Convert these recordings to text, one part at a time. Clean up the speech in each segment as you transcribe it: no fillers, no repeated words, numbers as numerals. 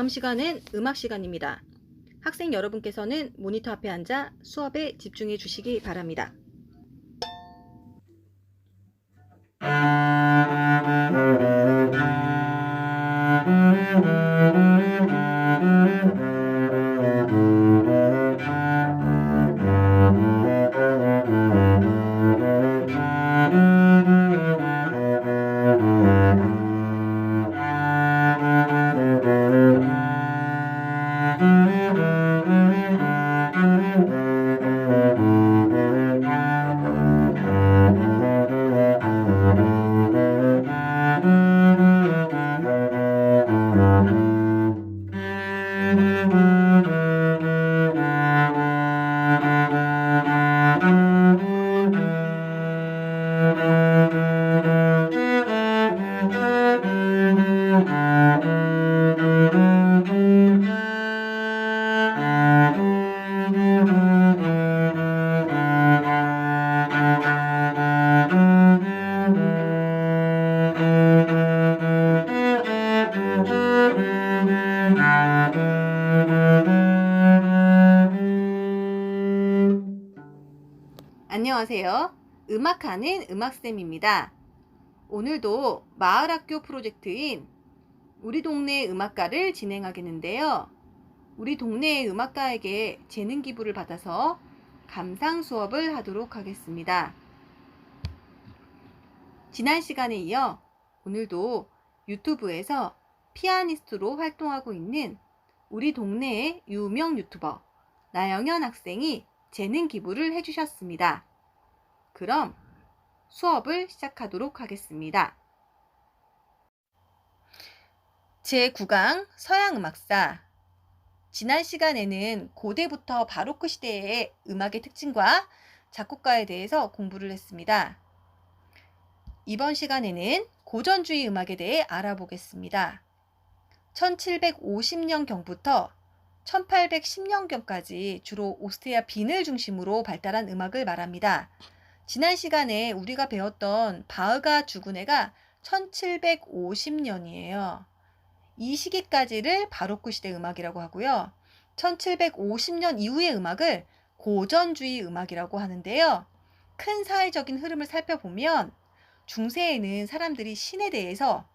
다음 시간은 음악 시간입니다. 학생 여러분께서는 모니터 앞에 앉아 수업에 집중해 주시기 바랍니다. 안녕하세요. 음악하는 음악쌤입니다. 오늘도 마을학교 프로젝트인 우리 동네 음악가를 진행하겠는데요. 우리 동네의 음악가에게 재능 기부를 받아서 감상 수업을 하도록 하겠습니다. 지난 시간에 이어 오늘도 유튜브에서 피아니스트로 활동하고 있는 우리 동네의 유명 유튜버 나영현 학생이 재능 기부를 해주셨습니다. 그럼 수업을 시작하도록 하겠습니다. 제9강 서양음악사. 지난 시간에는 고대부터 바로크 시대의 음악의 특징과 작곡가에 대해서 공부를 했습니다. 이번 시간에는 고전주의 음악에 대해 알아보겠습니다. 1750년경부터 1810년경까지 주로 오스트리아 빈을 중심으로 발달한 음악을 말합니다. 지난 시간에 우리가 배웠던 바흐가 죽은 해가 1750년이에요. 이 시기까지를 바로크 시대 음악이라고 하고요. 1750년 이후의 음악을 고전주의 음악이라고 하는데요. 큰 사회적인 흐름을 살펴보면 중세에는 사람들이 신에 대해서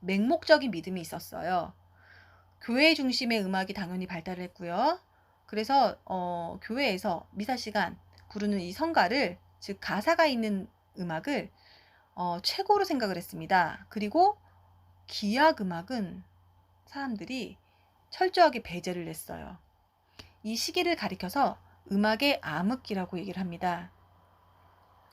맹목적인 믿음이 있었어요. 교회 중심의 음악이 당연히 발달을 했고요. 그래서 교회에서 미사 시간 부르는 이 성가를, 즉 가사가 있는 음악을 최고로 생각을 했습니다. 그리고 기악 음악은 사람들이 철저하게 배제를 했어요. 이 시기를 가리켜서 음악의 암흑기라고 얘기를 합니다.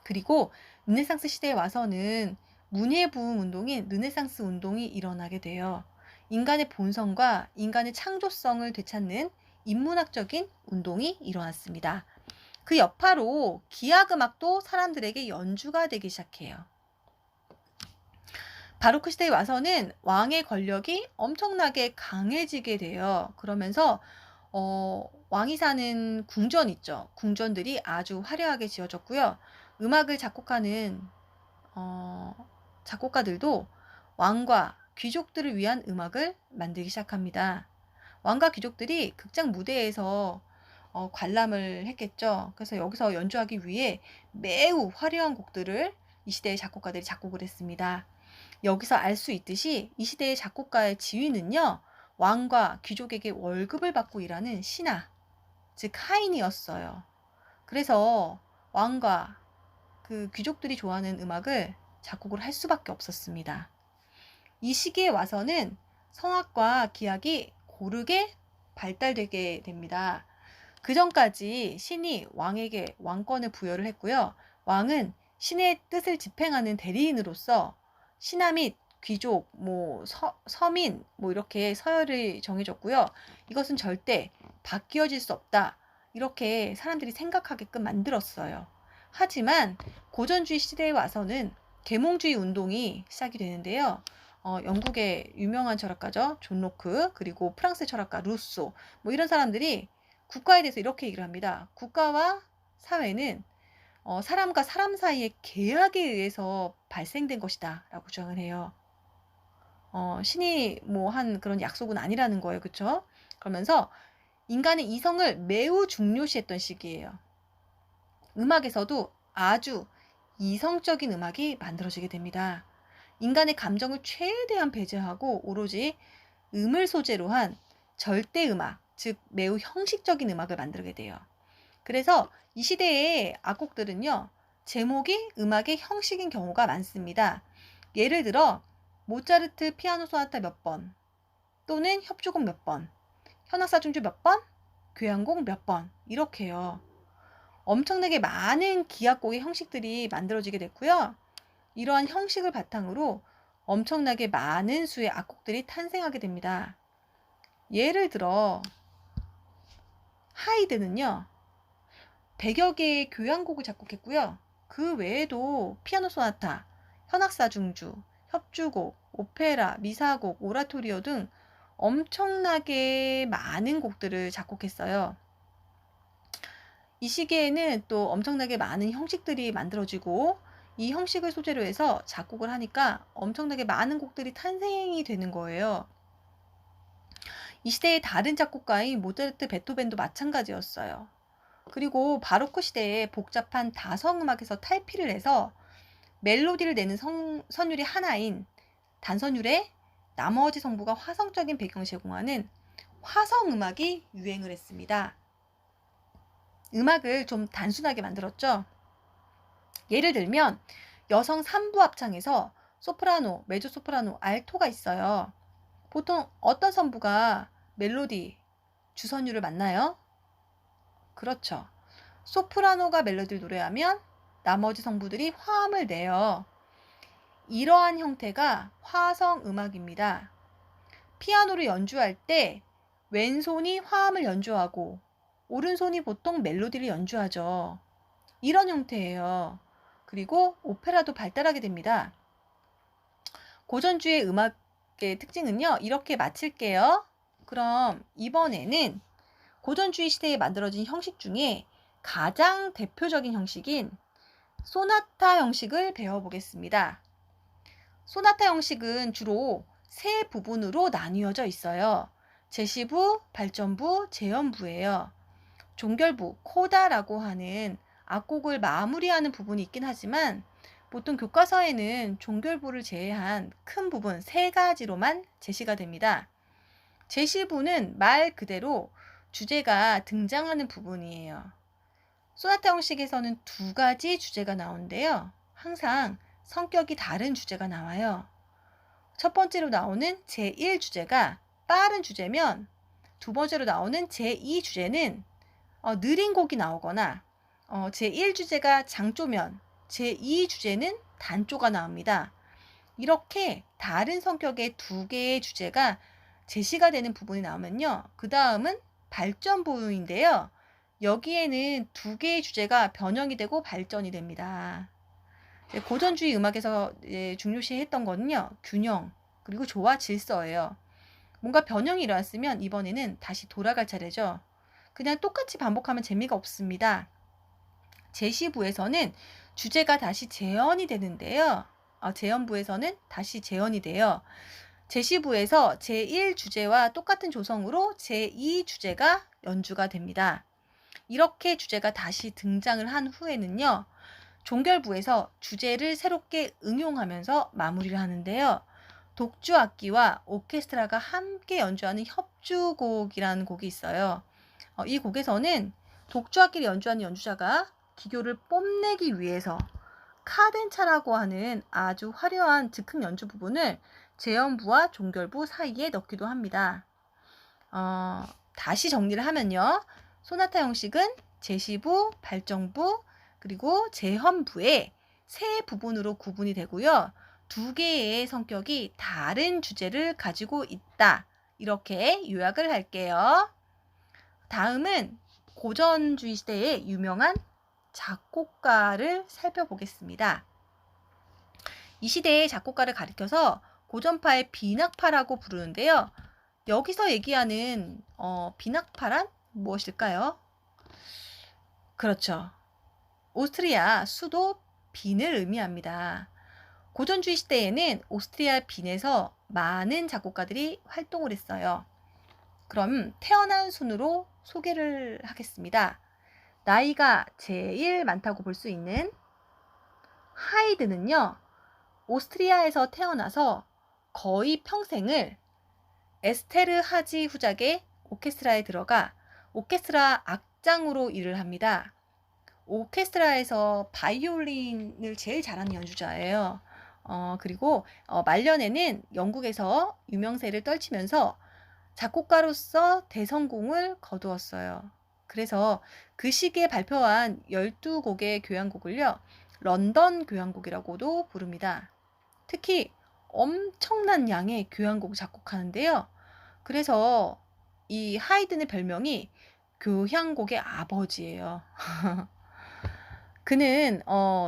그리고 르네상스 시대에 와서는 문예 부흥 운동인 르네상스 운동이 일어나게 돼요. 인간의 본성과 인간의 창조성을 되찾는 인문학적인 운동이 일어났습니다. 그 여파로 기악음악도 사람들에게 연주가 되기 시작해요. 바로크 시대에 와서는 왕의 권력이 엄청나게 강해지게 돼요. 그러면서 왕이 사는 궁전 있죠. 궁전들이 아주 화려하게 지어졌고요. 음악을 작곡하는 작곡가들도 왕과 귀족들을 위한 음악을 만들기 시작합니다. 왕과 귀족들이 극장 무대에서 관람을 했겠죠. 그래서 여기서 연주하기 위해 매우 화려한 곡들을 이 시대의 작곡가들이 작곡을 했습니다. 여기서 알 수 있듯이 이 시대의 작곡가의 지위는요, 왕과 귀족에게 월급을 받고 일하는 신하, 즉 하인이었어요. 그래서 왕과 그 귀족들이 좋아하는 음악을 작곡을 할 수밖에 없었습니다. 이 시기에 와서는 성악과 기악이 고르게 발달되게 됩니다. 그 전까지 신이 왕에게 왕권을 부여를 했고요. 왕은 신의 뜻을 집행하는 대리인으로서 신하 및 귀족, 서민, 이렇게 서열이 정해졌고요. 이것은 절대 바뀌어질 수 없다. 이렇게 사람들이 생각하게끔 만들었어요. 하지만 고전주의 시대에 와서는 계몽주의 운동이 시작이 되는데요. 영국의 유명한 철학가죠. 존 로크, 그리고 프랑스의 철학가 루소, 이런 사람들이 국가에 대해서 이렇게 얘기를 합니다. 국가와 사회는 사람과 사람 사이의 계약에 의해서 발생된 것이다 라고 주장을 해요. 신이 뭐 한 그런 약속은 아니라는 거예요. 그쵸? 그러면서 인간의 이성을 매우 중요시했던 시기예요. 음악에서도 아주 이성적인 음악이 만들어지게 됩니다. 인간의 감정을 최대한 배제하고 오로지 음을 소재로 한 절대 음악, 즉 매우 형식적인 음악을 만들게 돼요. 그래서 이 시대의 악곡들은요, 제목이 음악의 형식인 경우가 많습니다. 예를 들어 모차르트 피아노 소나타 몇 번, 또는 협주곡 몇 번, 현악사중주 몇 번, 교향곡 몇 번, 이렇게요. 엄청나게 많은 기악곡의 형식들이 만들어지게 됐고요. 이러한 형식을 바탕으로 엄청나게 많은 수의 악곡들이 탄생하게 됩니다. 예를 들어 하이든은요, 100여 개의 교향곡을 작곡했고요. 그 외에도 피아노 소나타, 현악사중주, 협주곡, 오페라, 미사곡, 오라토리오 등 엄청나게 많은 곡들을 작곡했어요. 이 시기에는 또 엄청나게 많은 형식들이 만들어지고 이 형식을 소재로 해서 작곡을 하니까 엄청나게 많은 곡들이 탄생이 되는 거예요. 이 시대의 다른 작곡가인 모차르트, 베토벤도 마찬가지였어요. 그리고 바로크 시대에 복잡한 다성음악에서 탈피를 해서 멜로디를 내는 선율이 하나인 단선율에 나머지 성부가 화성적인 배경을 제공하는 화성음악이 유행을 했습니다. 음악을 좀 단순하게 만들었죠. 예를 들면 여성 3부 합창에서 소프라노, 메조소프라노, 알토가 있어요. 보통 어떤 성부가 멜로디, 주선율을 맡나요? 그렇죠. 소프라노가 멜로디를 노래하면 나머지 성부들이 화음을 내요. 이러한 형태가 화성 음악입니다. 피아노를 연주할 때 왼손이 화음을 연주하고 오른손이 보통 멜로디를 연주하죠. 이런 형태예요. 그리고 오페라도 발달하게 됩니다. 고전주의 음악의 특징은요, 이렇게 마칠게요. 그럼 이번에는 고전주의 시대에 만들어진 형식 중에 가장 대표적인 형식인 소나타 형식을 배워보겠습니다. 소나타 형식은 주로 세 부분으로 나뉘어져 있어요. 제시부, 발전부, 재현부예요. 종결부, 코다라고 하는 악곡을 마무리하는 부분이 있긴 하지만 보통 교과서에는 종결부를 제외한 큰 부분 세 가지로만 제시가 됩니다. 제시부는 말 그대로 주제가 등장하는 부분이에요. 소나타 형식에서는 두 가지 주제가 나오는데요. 항상 성격이 다른 주제가 나와요. 첫 번째로 나오는 제1주제가 빠른 주제면 두 번째로 나오는 제2주제는 느린 곡이 나오거나 제1주제가 장조면 제2주제는 단조가 나옵니다. 이렇게 다른 성격의 두 개의 주제가 제시가 되는 부분이 나오면요. 그 다음은 발전부인데요. 여기에는 두 개의 주제가 변형이 되고 발전이 됩니다. 고전주의 음악에서 중요시했던 거는요. 균형, 그리고 조화, 질서예요. 뭔가 변형이 일어났으면 이번에는 다시 돌아갈 차례죠. 그냥 똑같이 반복하면 재미가 없습니다. 제시부에서는 주제가 다시 재현이 되는데요. 재현부에서는 다시 재현이 돼요. 제시부에서 제1주제와 똑같은 조성으로 제2주제가 연주가 됩니다. 이렇게 주제가 다시 등장을 한 후에는요. 종결부에서 주제를 새롭게 응용하면서 마무리를 하는데요. 독주악기와 오케스트라가 함께 연주하는 협주곡이라는 곡이 있어요. 이 곡에서는 독주악기를 연주하는 연주자가 기교를 뽐내기 위해서 카덴차라고 하는 아주 화려한 즉흥 연주 부분을 재현부와 종결부 사이에 넣기도 합니다. 다시 정리를 하면요. 소나타 형식은 제시부, 발전부, 그리고 재현부의 세 부분으로 구분이 되고요. 두 개의 성격이 다른 주제를 가지고 있다. 이렇게 요약을 할게요. 다음은 고전주의 시대의 유명한 작곡가를 살펴보겠습니다. 이 시대의 작곡가를 가리켜서 고전파의 비낙파라고 부르는데요. 여기서 얘기하는 비낙파란 무엇일까요? 그렇죠. 오스트리아 수도 빈을 의미합니다. 고전주의 시대에는 오스트리아 빈에서 많은 작곡가들이 활동을 했어요. 그럼 태어난 순으로 소개를 하겠습니다. 나이가 제일 많다고 볼 수 있는 하이드는요, 오스트리아에서 태어나서 거의 평생을 에스테르 하지 후작의 오케스트라에 들어가 오케스트라 악장으로 일을 합니다. 오케스트라에서 바이올린을 제일 잘하는 연주자예요. 그리고 말년에는 영국에서 유명세를 떨치면서 작곡가로서 대성공을 거두었어요. 그래서 그 시기에 발표한 12곡의 교향곡을요, 런던 교향곡이라고도 부릅니다. 특히 엄청난 양의 교향곡을 작곡하는데요. 그래서 이 하이든의 별명이 교향곡의 아버지예요. 그는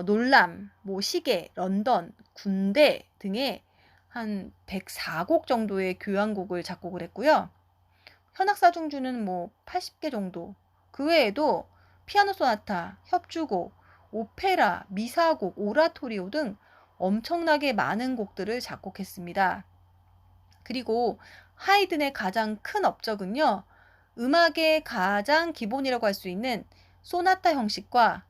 놀람, 뭐 시계, 런던, 군대 등의 한 104곡 정도의 교향곡을 작곡을 했고요. 현악사중주는 뭐 80개 정도. 그 외에도 피아노 소나타, 협주곡, 오페라, 미사곡, 오라토리오 등 엄청나게 많은 곡들을 작곡했습니다. 그리고 하이든의 가장 큰 업적은요, 음악의 가장 기본이라고 할 수 있는 소나타 형식과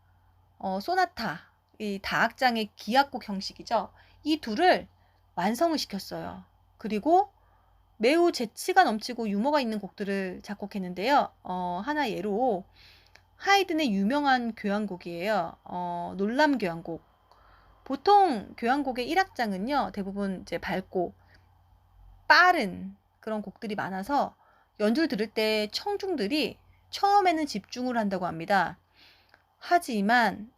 소나타, 이 다악장의 기악곡 형식이죠. 이 둘을 완성을 시켰어요. 그리고 매우 재치가 넘치고 유머가 있는 곡들을 작곡했는데요. 하나 예로 하이든의 유명한 교향곡이에요. 놀람 교향곡. 보통 교향곡의 1악장은요, 대부분 이제 밝고 빠른 그런 곡들이 많아서 연주를 들을 때 청중들이 처음에는 집중을 한다고 합니다. 하지만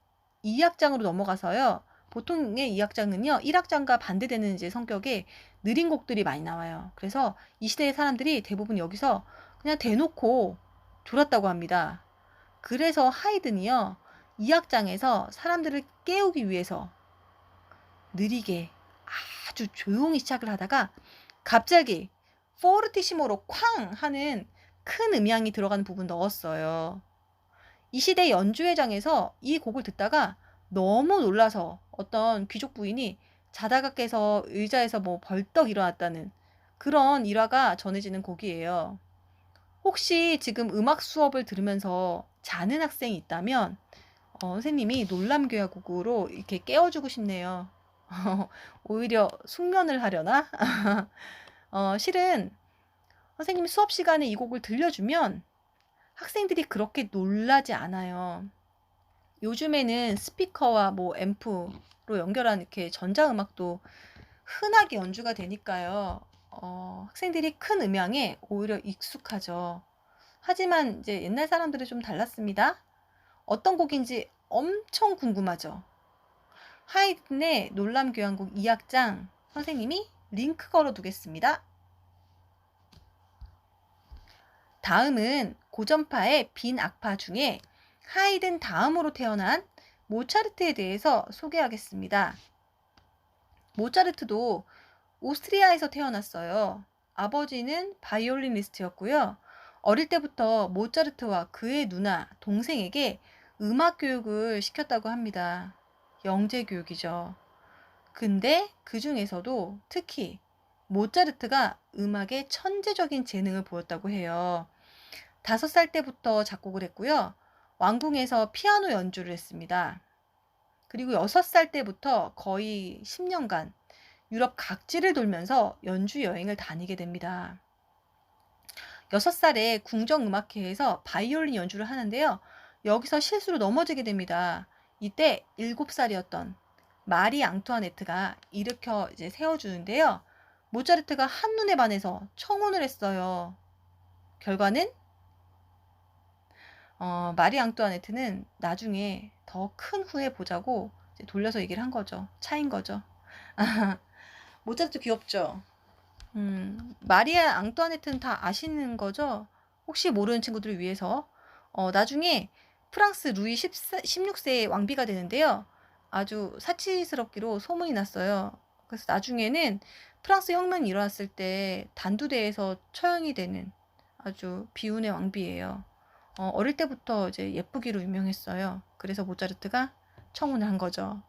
2악장으로 넘어가서요, 보통의 2악장은요, 1악장과 반대되는 이제 성격의 느린 곡들이 많이 나와요. 그래서 이 시대의 사람들이 대부분 여기서 그냥 대놓고 졸았다고 합니다. 그래서 하이든이요, 2악장에서 사람들을 깨우기 위해서 느리게 아주 조용히 시작을 하다가 갑자기 포르티시모로 쾅 하는 큰 음향이 들어가는 부분 넣었어요. 이 시대 연주회장에서 이 곡을 듣다가 너무 놀라서 어떤 귀족 부인이 자다가 깨서 의자에서 뭐 벌떡 일어났다는 그런 일화가 전해지는 곡이에요. 혹시 지금 음악 수업을 들으면서 자는 학생이 있다면 선생님이 놀람교향곡으로 이렇게 깨워주고 싶네요. 오히려 숙면을 하려나? 실은 선생님이 수업 시간에 이 곡을 들려주면 학생들이 그렇게 놀라지 않아요. 요즘에는 스피커와 뭐 앰프로 연결한 이렇게 전자음악도 흔하게 연주가 되니까요. 학생들이 큰 음향에 오히려 익숙하죠. 하지만 이제 옛날 사람들은 좀 달랐습니다. 어떤 곡인지 엄청 궁금하죠. 하이든의 놀람 교향곡 2악장 선생님이 링크 걸어 두겠습니다. 다음은 고전파의 빈 악파 중에 하이든 다음으로 태어난 모차르트에 대해서 소개하겠습니다. 모차르트도 오스트리아에서 태어났어요. 아버지는 바이올리니스트였고요. 어릴 때부터 모차르트와 그의 누나, 동생에게 음악 교육을 시켰다고 합니다. 영재 교육이죠. 근데 그 중에서도 특히 모차르트가 음악에 천재적인 재능을 보였다고 해요. 5살 때부터 작곡을 했고요. 왕궁에서 피아노 연주를 했습니다. 그리고 6살 때부터 거의 10년간 유럽 각지를 돌면서 연주 여행을 다니게 됩니다. 6살에 궁정음악회에서 바이올린 연주를 하는데요. 여기서 실수로 넘어지게 됩니다. 이때 7살이었던 마리 앙투아네트가 일으켜 이제 세워주는데요. 모차르트가 한눈에 반해서 청혼을 했어요. 결과는 마리 앙투아네트는 나중에 더 큰 후회 보자고 이제 돌려서 얘기를 한 거죠. 차인 거죠. 모차르트 귀엽죠? 마리아 앙투아네트는 다 아시는 거죠? 혹시 모르는 친구들을 위해서 나중에 프랑스 루이 16세의 왕비가 되는데요. 아주 사치스럽기로 소문이 났어요. 그래서 나중에는 프랑스 혁명이 일어났을 때 단두대에서 처형이 되는 아주 비운의 왕비예요. 어릴 때부터 이제 예쁘기로 유명했어요. 그래서 모차르트가 청혼을 한 거죠.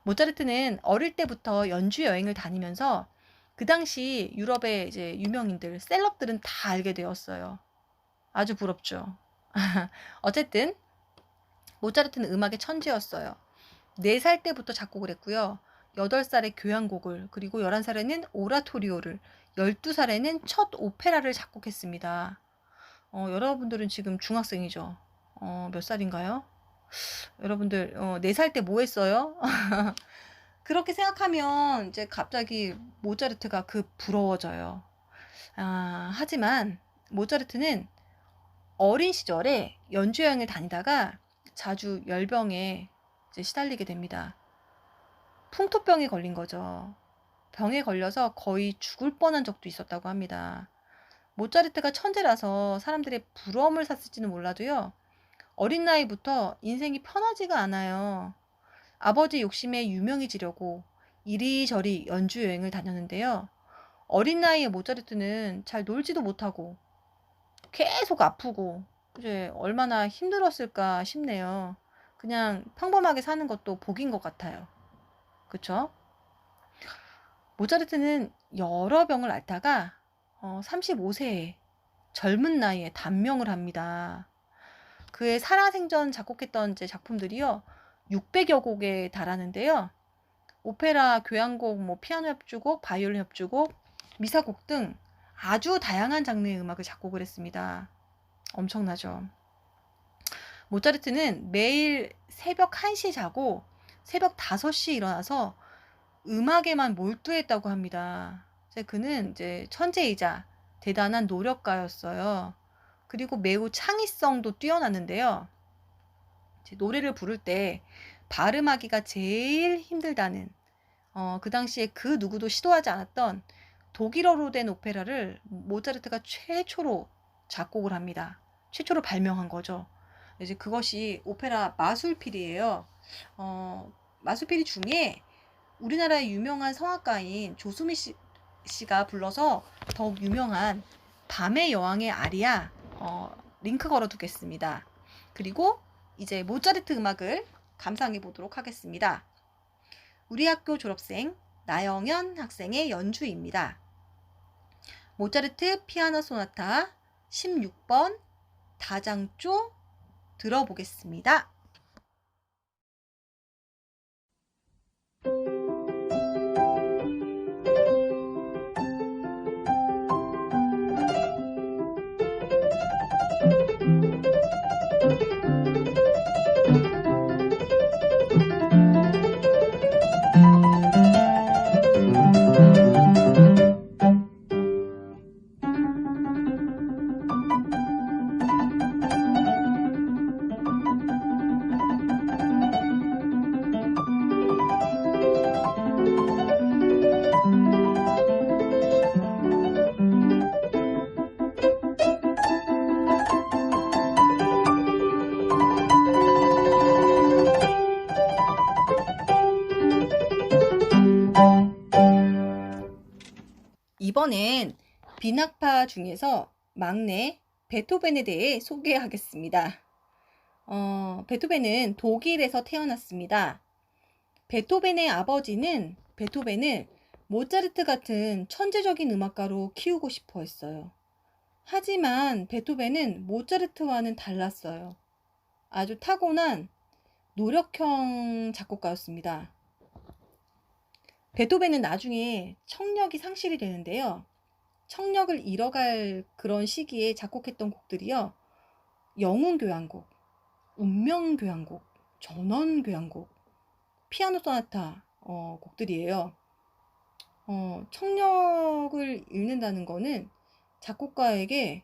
모차르트는 어릴 때부터 연주 여행을 다니면서 그 당시 유럽의 이제 유명인들, 셀럽들은 다 알게 되었어요. 아주 부럽죠. 어쨌든 모차르트는 음악의 천재였어요. 4살 때부터 작곡을 했고요. 8살에 교향곡을, 그리고 11살에는 오라토리오를, 12살에는 첫 오페라를 작곡했습니다. 여러분들은 지금 중학생이죠. 몇 살인가요? 여러분들 4살 때 뭐 했어요? 그렇게 생각하면 이제 갑자기 모차르트가 부러워져요. 하지만 모차르트는 어린 시절에 연주 여행을 다니다가 자주 열병에 이제 시달리게 됩니다. 풍토병에 걸린 거죠. 병에 걸려서 거의 죽을 뻔한 적도 있었다고 합니다. 모차르트가 천재라서 사람들의 부러움을 샀을지는 몰라도요. 어린 나이부터 인생이 편하지가 않아요. 아버지 욕심에 유명해지려고 이리저리 연주 여행을 다녔는데요. 어린 나이에 모차르트는 잘 놀지도 못하고 계속 아프고 이제 얼마나 힘들었을까 싶네요. 그냥 평범하게 사는 것도 복인 것 같아요. 그쵸? 모차르트는 여러 병을 앓다가 35세에 젊은 나이에 단명을 합니다. 그의 살아생전 작곡했던 이제 작품들이요. 600여 곡에 달하는데요. 오페라, 교향곡, 피아노 협주곡, 바이올린 협주곡, 미사곡 등 아주 다양한 장르의 음악을 작곡을 했습니다. 엄청나죠. 모차르트는 매일 새벽 1시에 자고 새벽 5시에 일어나서 음악에만 몰두했다고 합니다. 그는 이제 천재이자 대단한 노력가였어요. 그리고 매우 창의성도 뛰어났는데요. 노래를 부를 때 발음하기가 제일 힘들다는 그 당시에 그 누구도 시도하지 않았던 독일어로 된 오페라를 모차르트가 최초로 작곡을 합니다. 최초로 발명한 거죠. 이제 그것이 오페라 마술피리예요. 마술피리 중에 우리나라의 유명한 성악가인 조수미 씨가 불러서 더욱 유명한 밤의 여왕의 아리아 링크 걸어두겠습니다. 그리고 이제 모차르트 음악을 감상해 보도록 하겠습니다. 우리 학교 졸업생 나영현 학생의 연주입니다. 모차르트 피아노 소나타 16번 다장조 들어보겠습니다. 이번엔 빈악파 중에서 막내 베토벤에 대해 소개하겠습니다. 베토벤은 독일에서 태어났습니다. 베토벤의 아버지는 베토벤을 모차르트 같은 천재적인 음악가로 키우고 싶어 했어요. 하지만 베토벤은 모차르트와는 달랐어요. 아주 타고난 노력형 작곡가였습니다. 베토벤은 나중에 청력이 상실이 되는데요. 청력을 잃어갈 그런 시기에 작곡했던 곡들이요. 영웅교향곡, 운명교향곡, 전원교향곡, 피아노 소나타 곡들이에요. 청력을 잃는다는 거는 작곡가에게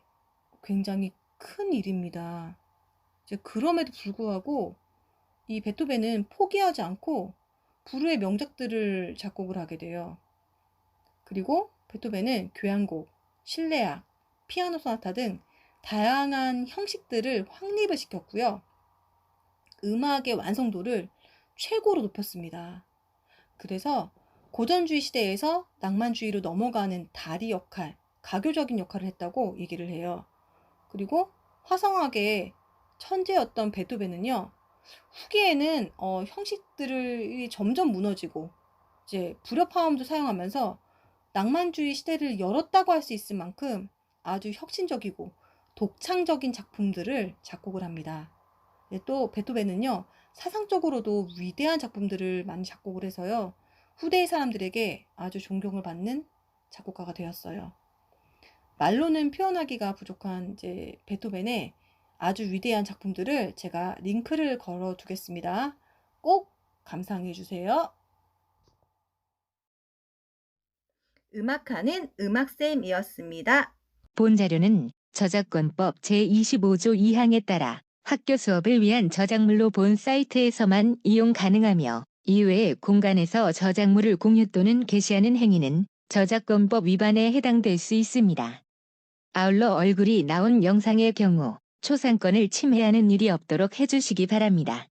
굉장히 큰 일입니다. 그럼에도 불구하고 이 베토벤은 포기하지 않고 불후의 명작들을 작곡을 하게 돼요. 그리고 베토벤은 교향곡, 실내악, 피아노 소나타 등 다양한 형식들을 확립을 시켰고요. 음악의 완성도를 최고로 높였습니다. 그래서 고전주의 시대에서 낭만주의로 넘어가는 다리 역할, 가교적인 역할을 했다고 얘기를 해요. 그리고 화성학의 천재였던 베토벤은요. 후기에는 형식들이 점점 무너지고 이제 불협화음도 사용하면서 낭만주의 시대를 열었다고 할 수 있을 만큼 아주 혁신적이고 독창적인 작품들을 작곡을 합니다. 네, 또 베토벤은요, 사상적으로도 위대한 작품들을 많이 작곡을 해서요, 후대의 사람들에게 아주 존경을 받는 작곡가가 되었어요. 말로는 표현하기가 부족한 이제 베토벤의 아주 위대한 작품들을 제가 링크를 걸어 두겠습니다. 꼭 감상해 주세요. 음악하는 음악쌤이었습니다. 본 자료는 저작권법 제25조 2항에 따라 학교 수업을 위한 저작물로 본 사이트에서만 이용 가능하며 이외의 공간에서 저작물을 공유 또는 게시하는 행위는 저작권법 위반에 해당될 수 있습니다. 아울러 얼굴이 나온 영상의 경우 초상권을 침해하는 일이 없도록 해주시기 바랍니다.